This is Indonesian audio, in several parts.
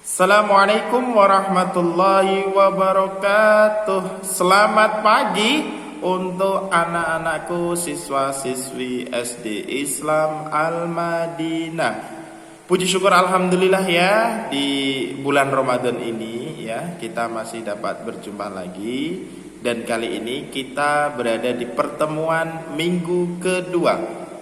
Assalamualaikum warahmatullahi wabarakatuh. Selamat pagi untuk anak-anakku siswa-siswi SD Islam Al-Madinah. Puji syukur alhamdulillah ya, di bulan Ramadan ini ya kita masih dapat berjumpa lagi. Dan kali ini kita berada di pertemuan minggu kedua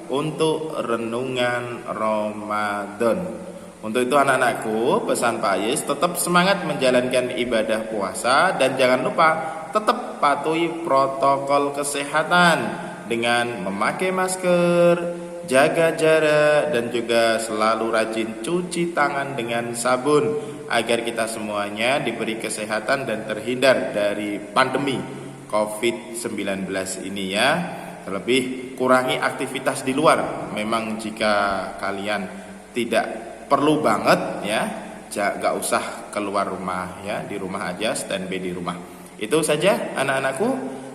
untuk renungan Ramadan. Untuk itu anak-anakku, pesan Pak Yus tetap semangat menjalankan ibadah puasa dan jangan lupa tetap patuhi protokol kesehatan dengan memakai masker, jaga jarak dan juga selalu rajin cuci tangan dengan sabun agar kita semuanya diberi kesehatan dan terhindar dari pandemi COVID-19 ini ya. Terlebih kurangi aktivitas di luar. Memang jika kalian tidak perlu banget ya, gak usah keluar rumah ya, di rumah aja, standby di rumah. Itu saja anak-anakku.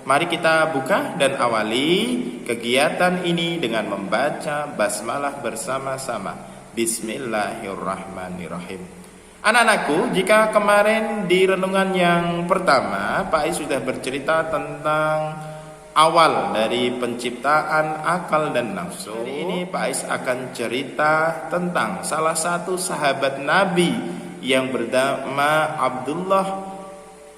Mari kita buka dan awali kegiatan ini dengan membaca basmalah bersama-sama. Bismillahirrahmanirrahim. Anak-anakku, jika kemarin di renungan yang pertama Pak Is sudah bercerita tentang awal dari penciptaan akal dan nafsu. Hari ini Pak Is akan cerita tentang salah satu sahabat Nabi yang bernama Abdullah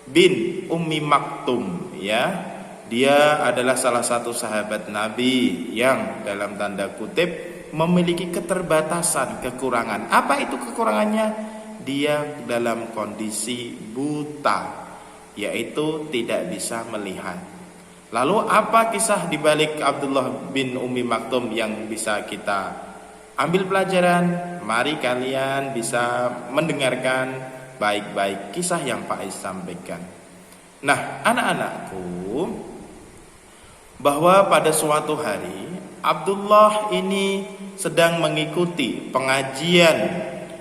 bin Ummi Maktum ya. Dia adalah salah satu sahabat Nabi yang dalam tanda kutip memiliki keterbatasan, kekurangan. Apa itu kekurangannya? Dia dalam kondisi buta, yaitu tidak bisa melihat. Lalu apa kisah dibalik Abdullah bin Ummi Maktum yang bisa kita ambil pelajaran? Mari kalian bisa mendengarkan baik-baik kisah yang Pak Is sampaikan. Nah, anak-anakku, bahwa pada suatu hari Abdullah ini sedang mengikuti pengajian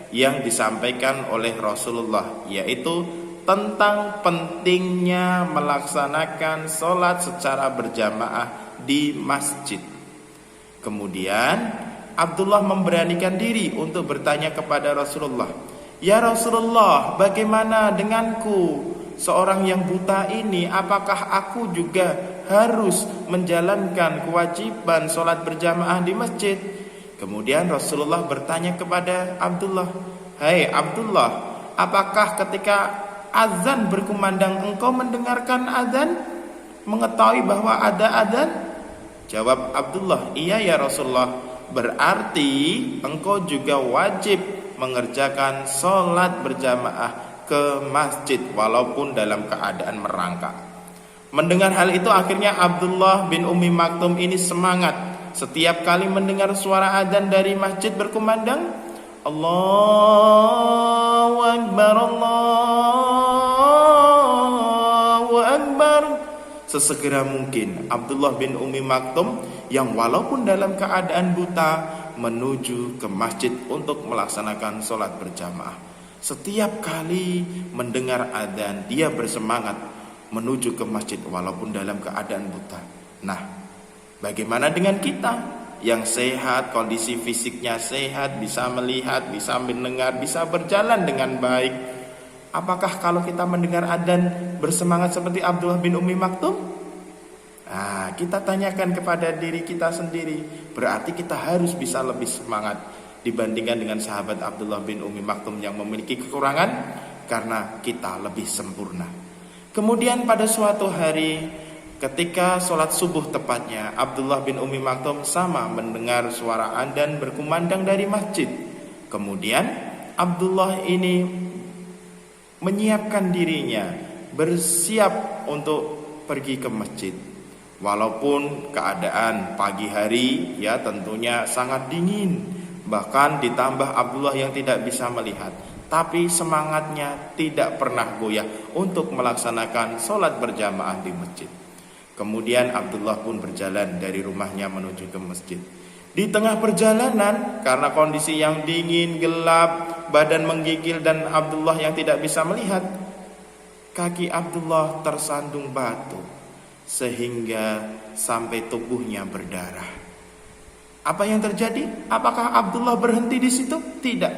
yang disampaikan oleh Rasulullah, yaitu tentang pentingnya melaksanakan sholat secara berjamaah di masjid. Kemudian Abdullah memberanikan diri untuk bertanya kepada Rasulullah, "Ya Rasulullah, bagaimana denganku, seorang yang buta ini? Apakah aku juga harus menjalankan kewajiban sholat berjamaah di masjid?" Kemudian Rasulullah bertanya kepada Abdullah, "Hai Abdullah, apakah ketika azan berkumandang engkau mendengarkan azan, mengetahui bahwa ada azan?" Jawab Abdullah, "Iya ya Rasulullah, berarti engkau juga wajib mengerjakan sholat berjamaah ke masjid walaupun dalam keadaan merangkak." Mendengar hal itu akhirnya Abdullah bin Ummi Maktum ini semangat. Setiap kali mendengar suara azan dari masjid berkumandang, Allahu Akbar, Allahu Akbar, sesegera mungkin Abdullah bin Ummi Maktum yang walaupun dalam keadaan buta menuju ke masjid untuk melaksanakan sholat berjamaah. Setiap kali mendengar adzan dia bersemangat menuju ke masjid walaupun dalam keadaan buta. Nah, bagaimana dengan kita yang sehat, kondisi fisiknya sehat, bisa melihat, bisa mendengar, bisa berjalan dengan baik? Apakah kalau kita mendengar adzan bersemangat seperti Abdullah bin Ummi Maktum? Nah, kita tanyakan kepada diri kita sendiri. Berarti kita harus bisa lebih semangat dibandingkan dengan sahabat Abdullah bin Ummi Maktum yang memiliki kekurangan, karena kita lebih sempurna. Kemudian pada suatu hari ketika sholat subuh tepatnya, Abdullah bin Ummi Maktum sama mendengar suara adzan berkumandang dari masjid. Kemudian Abdullah ini menyiapkan dirinya, bersiap untuk pergi ke masjid. Walaupun keadaan pagi hari ya tentunya sangat dingin, bahkan ditambah Abdullah yang tidak bisa melihat, tapi semangatnya tidak pernah goyah untuk melaksanakan sholat berjamaah di masjid. Kemudian Abdullah pun berjalan dari rumahnya menuju ke masjid. Di tengah perjalanan, karena kondisi yang dingin, gelap, badan menggigil dan Abdullah yang tidak bisa melihat, kaki Abdullah tersandung batu sehingga sampai tubuhnya berdarah. Apa yang terjadi? Apakah Abdullah berhenti di situ? Tidak.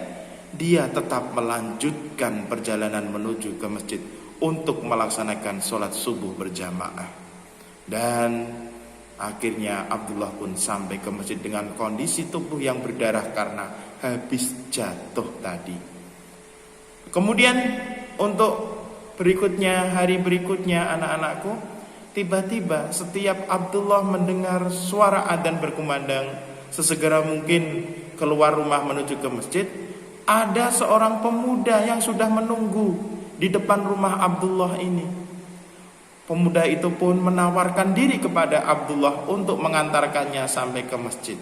dia tetap melanjutkan perjalanan menuju ke masjid untuk melaksanakan sholat subuh berjamaah. Dan akhirnya Abdullah pun sampai ke masjid dengan kondisi tubuh yang berdarah karena habis jatuh tadi. Kemudian untuk berikutnya, hari berikutnya anak-anakku, tiba-tiba setiap Abdullah mendengar suara adzan berkumandang, sesegera mungkin keluar rumah menuju ke masjid, ada seorang pemuda yang sudah menunggu di depan rumah Abdullah ini. Pemuda itu pun menawarkan diri kepada Abdullah untuk mengantarkannya sampai ke masjid.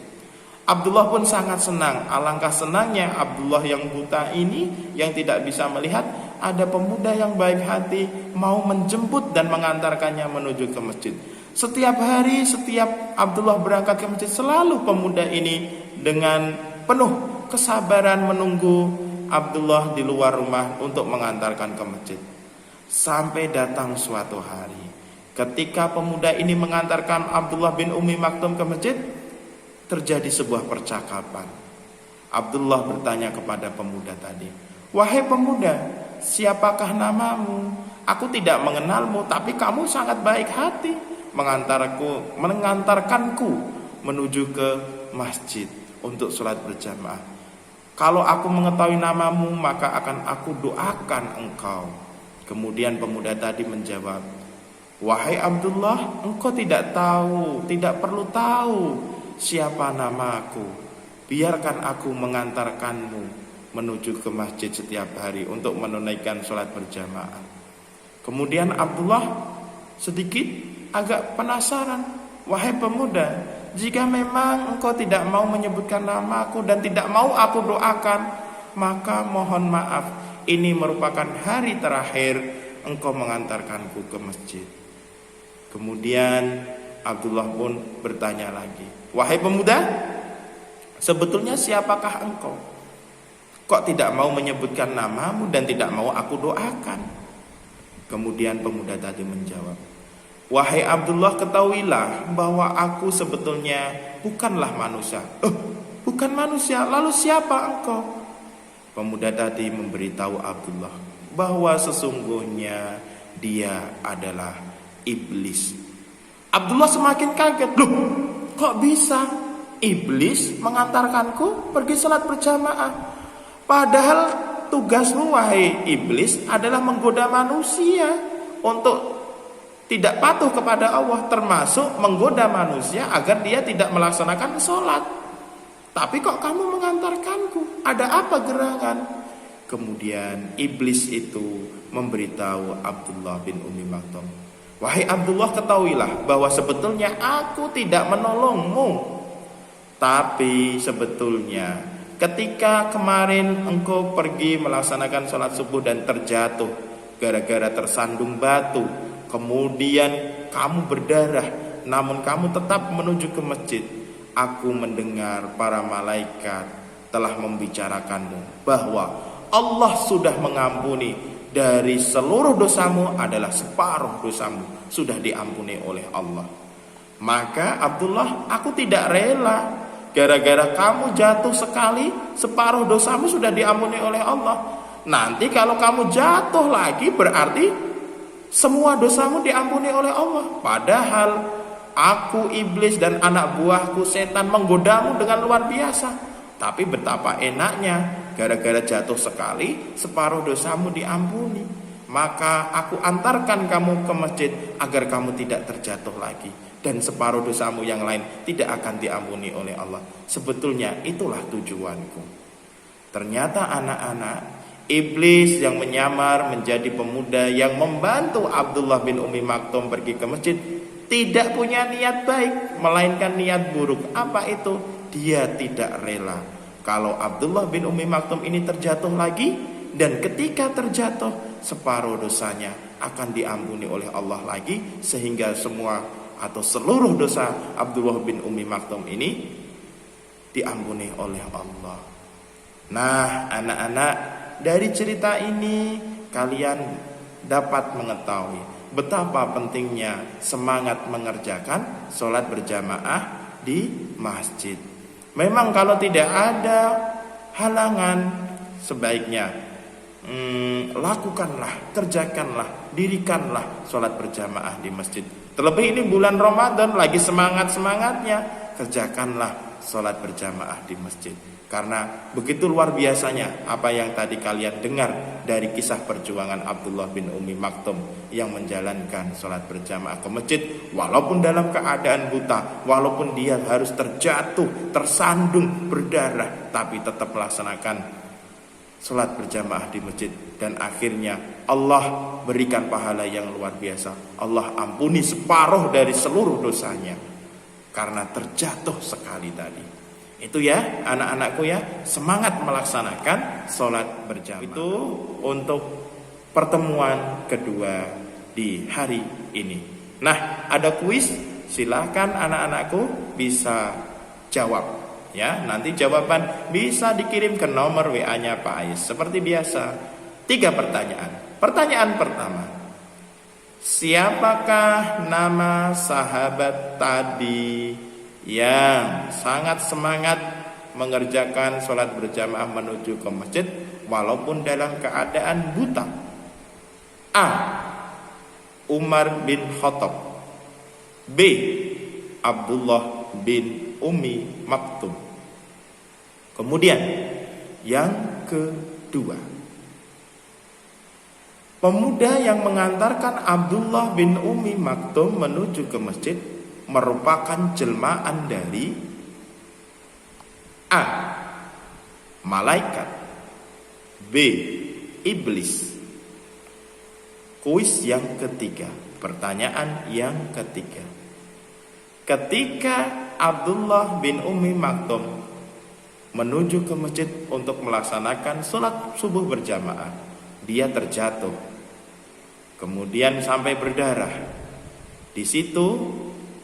Abdullah pun sangat senang. Alangkah senangnya Abdullah yang buta ini, yang tidak bisa melihat, ada pemuda yang baik hati mau menjemput dan mengantarkannya menuju ke masjid. Setiap hari, setiap Abdullah berangkat ke masjid, selalu pemuda ini dengan penuh kesabaran menunggu Abdullah di luar rumah untuk mengantarkan ke masjid. Sampai datang suatu hari, ketika pemuda ini mengantarkan Abdullah bin Ummi Maktum ke masjid, terjadi sebuah percakapan. Abdullah bertanya kepada pemuda tadi, "Wahai pemuda, siapakah namamu? Aku tidak mengenalmu, tapi kamu sangat baik hati mengantarkanku menuju ke masjid untuk sholat berjamaah. Kalau aku mengetahui namamu, maka akan aku doakan engkau." Kemudian pemuda tadi menjawab, "Wahai Abdullah, engkau tidak perlu tahu siapa namaku. Biarkan aku mengantarkanmu menuju ke masjid setiap hari untuk menunaikan sholat berjamaah." Kemudian Abdullah sedikit agak penasaran, "Wahai pemuda, jika memang engkau tidak mau menyebutkan namaku dan tidak mau aku doakan, maka mohon maaf, ini merupakan hari terakhir engkau mengantarkanku ke masjid." Kemudian Abdullah pun bertanya lagi, "Wahai pemuda, sebetulnya siapakah engkau? Kok tidak mau menyebutkan namamu dan tidak mau aku doakan?" Kemudian pemuda tadi menjawab, "Wahai Abdullah, ketahuilah bahwa aku sebetulnya bukanlah manusia." "Bukan manusia, lalu siapa engkau?" Pemuda tadi memberitahu Abdullah bahwa sesungguhnya dia adalah iblis. Abdullah semakin kaget. "Loh, kok bisa iblis mengantarkanku pergi sholat berjamaah? Padahal tugasmu, wahai iblis, adalah menggoda manusia untuk tidak patuh kepada Allah, termasuk menggoda manusia agar dia tidak melaksanakan sholat. Tapi kok kamu mengantarkanku? Ada apa gerangan?" Kemudian iblis itu memberitahu Abdullah bin Ummi Maktum, "Wahai Abdullah, ketahuilah bahwa sebetulnya aku tidak menolongmu. Tapi sebetulnya ketika kemarin engkau pergi melaksanakan sholat subuh dan terjatuh gara-gara tersandung batu, kemudian kamu berdarah, namun kamu tetap menuju ke masjid. Aku mendengar para malaikat telah membicarakanmu bahwa Allah sudah mengampuni dari seluruh dosamu, adalah separuh dosamu sudah diampuni oleh Allah. Maka Abdullah, aku tidak rela gara-gara kamu jatuh sekali, separuh dosamu sudah diampuni oleh Allah. Nanti kalau kamu jatuh lagi berarti semua dosamu diampuni oleh Allah. Padahal aku iblis dan anak buahku setan menggodamu dengan luar biasa. Tapi betapa enaknya, gara-gara jatuh sekali, separuh dosamu diampuni. Maka aku antarkan kamu ke masjid agar kamu tidak terjatuh lagi, dan separuh dosamu yang lain tidak akan diampuni oleh Allah. Sebetulnya itulah tujuanku." Ternyata anak-anak, iblis yang menyamar menjadi pemuda yang membantu Abdullah bin Ummi Maktum pergi ke masjid tidak punya niat baik, melainkan niat buruk. Apa itu? Dia tidak rela kalau Abdullah bin Ummi Maktum ini terjatuh lagi, dan ketika terjatuh separuh dosanya akan diampuni oleh Allah lagi, sehingga semua atau seluruh dosa Abdullah bin Ummi Maktum ini diampuni oleh Allah. Nah, anak-anak, dari cerita ini kalian dapat mengetahui betapa pentingnya semangat mengerjakan sholat berjamaah di masjid. Memang kalau tidak ada halangan sebaiknya lakukanlah, kerjakanlah, dirikanlah sholat berjamaah di masjid. Terlebih ini bulan Ramadan, lagi semangat-semangatnya, kerjakanlah sholat berjamaah di masjid. Karena begitu luar biasanya apa yang tadi kalian dengar dari kisah perjuangan Abdullah bin Ummi Maktum yang menjalankan sholat berjamaah ke masjid, walaupun dalam keadaan buta, walaupun dia harus terjatuh, tersandung, berdarah, tapi tetap melaksanakan sholat berjamaah di masjid. Dan akhirnya Allah berikan pahala yang luar biasa. Allah ampuni separuh dari seluruh dosanya karena terjatuh sekali tadi. Itu ya anak-anakku ya, semangat melaksanakan sholat berjamaah. Itu untuk pertemuan kedua di hari ini. Nah, ada kuis, silahkan anak-anakku bisa jawab ya. Nanti jawaban bisa dikirim ke nomor WA-nya Pak Ais. Seperti biasa, 3 pertanyaan. Pertanyaan pertama, siapakah nama sahabat tadi yang sangat semangat mengerjakan sholat berjamaah menuju ke masjid walaupun dalam keadaan buta? A. Umar bin Khattab. B. Abdullah bin Ummi Maktum. Kemudian yang kedua, pemuda yang mengantarkan Abdullah bin Ummi Maktum menuju ke masjid merupakan jelmaan dari A. Malaikat. B. Iblis. Kuis yang ketiga, pertanyaan yang ketiga. Ketika Abdullah bin Ummi Maktum menuju ke masjid untuk melaksanakan sholat subuh berjamaah, dia terjatuh, kemudian sampai berdarah. Di situ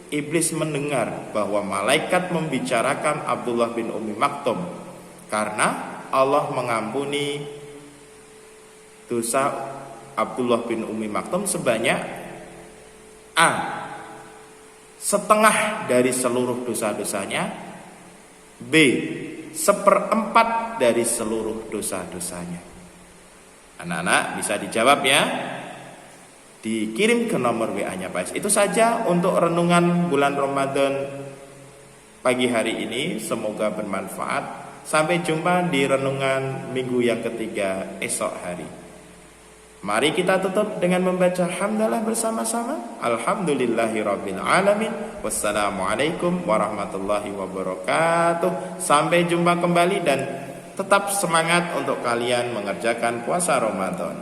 Iblis mendengar bahwa malaikat membicarakan Abdullah bin Ummi Maktum karena Allah mengampuni dosa Abdullah bin Ummi Maktum sebanyak A. setengah dari seluruh dosa-dosanya, B. 1/4 dari seluruh dosa-dosanya. Anak-anak bisa dijawab ya, dikirim ke nomor WA-nya Pak. Itu saja untuk renungan bulan Ramadan pagi hari ini, semoga bermanfaat. Sampai jumpa di renungan minggu yang ketiga esok hari. Mari kita tutup dengan membaca hamdalah bersama-sama. Alhamdulillahirabbil alamin. Wassalamualaikum warahmatullahi wabarakatuh. Sampai jumpa kembali dan tetap semangat untuk kalian mengerjakan puasa Ramadan.